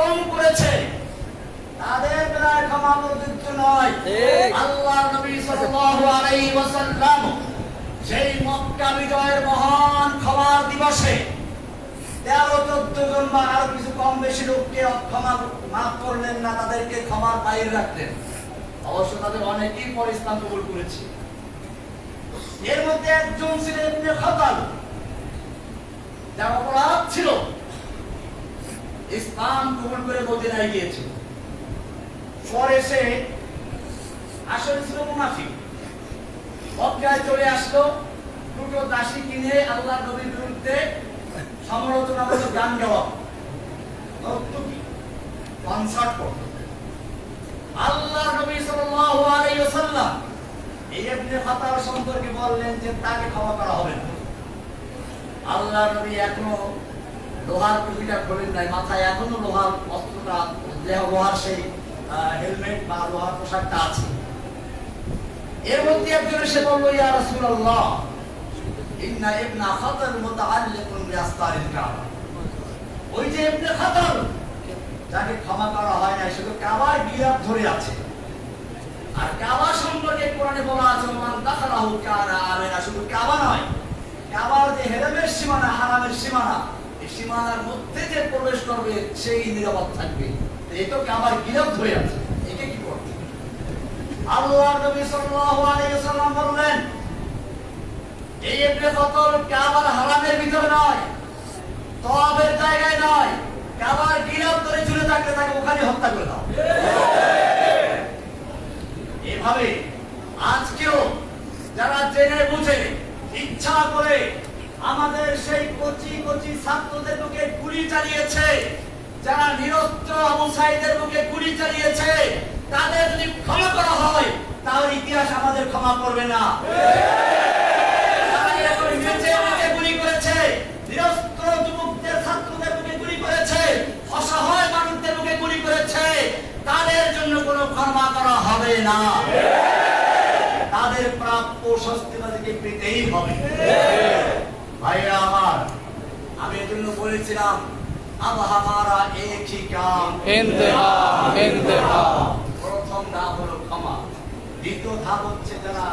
কম করেছে তাদের বেলায় ক্ষমা প্রযোজ্য নয়। আল্লাহর নবী সাল্লাল্লাহু আলাইহি ওয়াসাল্লাম সেই মক্কা বিজয়ের মহান ক্ষমার দিবসে 13-14 জন বা আরো কিছু কম বেশি লোককে ক্ষমা মাফ করলেন না, তাদেরকে ক্ষমার বাইরে রাখলেন। অবশ্য তাদের অনেকেই পরে ইসলাম কবুল করেছে। এর মধ্যে একজন ছিলেন ইবনে খাতাল, যার অপরাধ ছিল ইসলাম কবুল করে মদিনায় গিয়েছিল। পরে সে আসলে ছিল মুনাফিক, মক্কায় চলে আসলো, দুটো দাসী কিনে আল্লাহর নবীর বিরুদ্ধে সমালোচনামূলক গান গাওয়া, কনসার্ট করত। আল্লাহর নবী সাল্লাল্লাহু আলাইহি ওয়াসাল্লাম এই ইবনে খাতাল সম্পর্কে বললেন যে তাকে ক্ষমা করা হবে না। আল্লাহর নবী এখনো লোহার টুপিটা খোলেন নাই, মাথায় এখনো লোহার অস্ত্রটা, লোহার সেই হেলমেট বা লোহার পোশাকটা আছে। এর মধ্যে একজন এসে বলল, ইয়া রাসূলুল্লাহ, ইন্না ইবনা খাতাল মুতাআল্লিকুন বিআসতারিল কাবা। ওই যে ইবনে খাতাল, যাকে ক্ষমা করা হয় না, শুধু কাবার গিরাত ধরে আছে। আর কাবা সম্পর্কে কোরআনে বলা আছে, মান দাখালাহু কানা আমিনা। শুধু কাবা নয়, কাবার যে হেরেমের সীমানা, হারামের সীমানা, এই সীমানার মধ্যে যে প্রবেশ করবে সেই নিরাপদ থাকবে। এই তো কাবার গিরাত ধরে আছে, একে কি করবে? আল্লাহর নবী সাল্লাল্লাহু আলাইহি ওয়াসাল্লাম বললেন, এই ইবনে খাতাল কাবার হারামের ভিতরে নয়, তওয়াফের জায়গায় নয়, কাবার গিরাত ধরে ঝুলে থাকলে তাকে ওখানে হত্যা করে দাও। এভাবে আজকেও যারা জেনে বুঝে ইচ্ছা করে আমাদের সেই কচি কচি ছাত্রদের বুকে গুলি চালিয়েছে, যারা নিরস্ত্র আবু সাঈদের বুকে গুলি চালিয়েছে, তাদের যদি ক্ষমা করা হয় তাহলে ইতিহাস আমাদের ক্ষমা করবে না। যারা এরকম মেচে মেচে গুলি করেছে, নিরস্ত্র যুবকদের ছাত্রদের বুকে গুলি করেছে, অসহায় মানুষদের বুকে গুলি করেছে, তাদের জন্য কোনো ক্ষমা করা হবে না। তাদের প্রাপ্য শাস্তি তাদেরকে পেতেই হবে। ভাইরা আমার, আমি এজন্য বলেছিলাম, আব হামারা এক হি কাম ইন্তেহা ইন্তেহা। প্রথম ধাপ হলো ক্ষমা, দ্বিতীয় ধাপ হচ্ছে যারা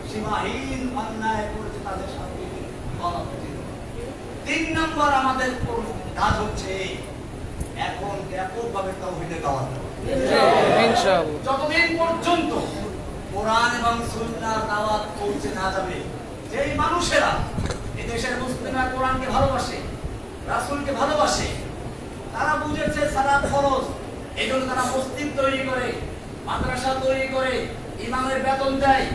সীমাহীন অন্যায় করেছে তাদের সাথে ক্ষমা করতে। 3 নম্বর আমাদের কাজ হচ্ছে এখন ব্যাপকভাবে তাওহীদের দাওয়াত দেওয়া। ইনশাআল্লাহ যতদিন পর্যন্ত কোরআন এবং সুন্নাহর দাওয়াত পৌঁছে না যাবে, যেই মানুষেরা এই দেশের মুসলিমরা কোরআনকে ভালোবাসে, রাসূলকে ভালোবাসে, তারা বুঝেছে সালাত ফরজ, এজন্য তারা মসজিদ তৈরি করে, মাদ্রাসা তৈরি করে, ইমামের বেতন দেয়,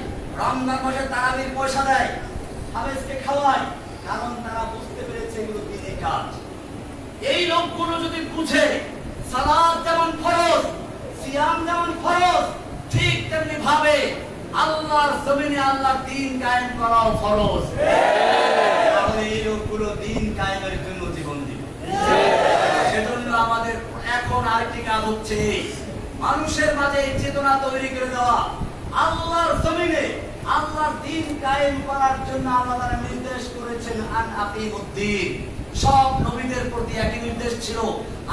রমজান মাসে তারাবির পয়সা দেয়, হাফেজকে খাওয়ায়, কারণ তারা বুঝতে পেরেছে এগুলো দ্বীনের কাজ। এই লোকগুলো যদি বুঝে সালাত যেমন ফরজ, সিয়াম যেমন ফরজ, ঠিক তেমনি ভাবে আল্লাহর জমিনে আল্লাহর দ্বীন কায়েম করাও ফরজ, তাহলে এই লোকগুলো দ্বীন কায়েমের জন্য জীবন দিবে। সেজন্য আমাদের এখন আরেকটি কাজ হচ্ছে মানুষের মাঝে চেতনা তৈরি করে দেওয়া, আল্লাহর জমিনে আল্লাহর দ্বীন কায়েম করার জন্য আল্লাহ তাআলা নির্দেশ করেছেন, আন আকিমুদ্দীন। সব নবীদের প্রতি একই নির্দেশ ছিল,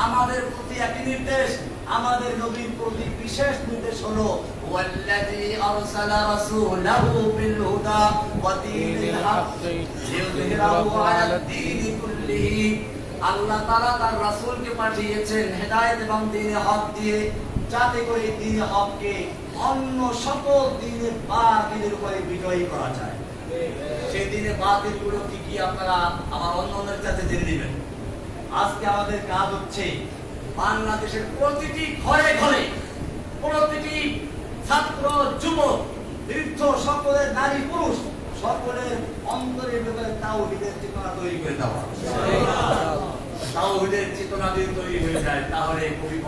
আমাদের প্রতি একই নির্দেশ। আমাদের নবীর প্রতি বিশেষ নির্দেশ হলো, ওয়াল্লাযী আরসালা রাসূলাহু বিল হুদা ওয়া দীনিল হক লিইয়ুযহিরাহু আলাদ দীনি কুল্লিহি। আল্লাহ তাআলা তার রাসূলকে পাঠিয়েছেন হেদায়েত এবং দ্বীনে হক দিয়ে, যাতে করে দ্বীনে হককে অন্য সকল দ্বীনে বাতিলের উপরে বিজয়ী করা যায়। সেই দ্বীনে বাতিলগুলো কি কি আপনারা আমার অন্যদের কাছে জেনে নেবেন। আজকে আমাদের কাজ হচ্ছে বাংলাদেশের প্রতিটি ঘরে ঘরে, প্রতিটি ছাত্র, যুবক, বৃদ্ধ, সকলের নারী পুরুষ, সকলের অন্তরের ভেতরে তাওহীদের চেতনা তৈরি করে দেওয়া। তাওহীদের চেতনা যদি তৈরি হয়ে যায়, তাহলে কবি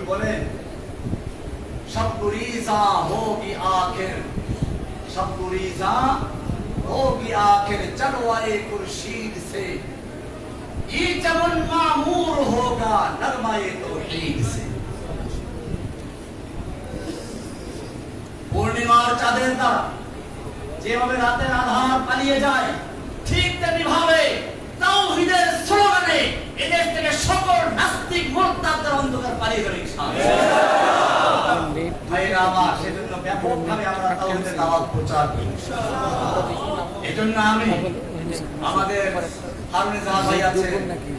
বলেন সব গুরিজা হোগি আখির, সব गुरीज़ा होगी आखिर चलवाए खुर्शीद से, ये चमन मामूर होगा नगमाए तौहीद से। পূর্ণিমার চাঁদের দ্বারা যেভাবে রাতের আধার পালিয়ে যায়, ঠিক তেমনি ভাবে তাওহীদের স্লোগানে এদেশ থেকে প্রচার করি। এই জন্য আমি আমাদের হারুন জাহাজ ভাই আছে,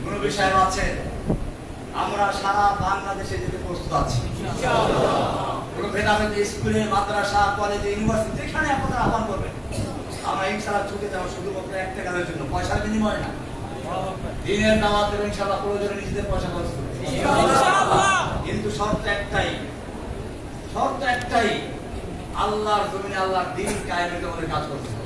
মুরব্বী সাহেব আছেন, আমরা সারা বাংলাদেশে যেতে প্রস্তুত আছি। কোনো ভেদাভেদ স্কুলে, মাদ্রাসা, কলেজে, ইউনিভার্সিটি যেখানে আপনারা আহ্বান করবেন, আমরা ইনশাআল্লাহ ছুটে যাবো শুধুমাত্র একটা কাজের জন্য, পয়সার বিনিময় না। দিনের দাওয়াত দেবেন ইনশাআল্লাহ, প্রয়োজনে নিজেদের পয়সা খরচ করবেন কিন্তু শর্ত একটাই, আল্লাহর জমিনে আল্লাহর দ্বীন কায়েমের জন্য কাজ করতে হবে।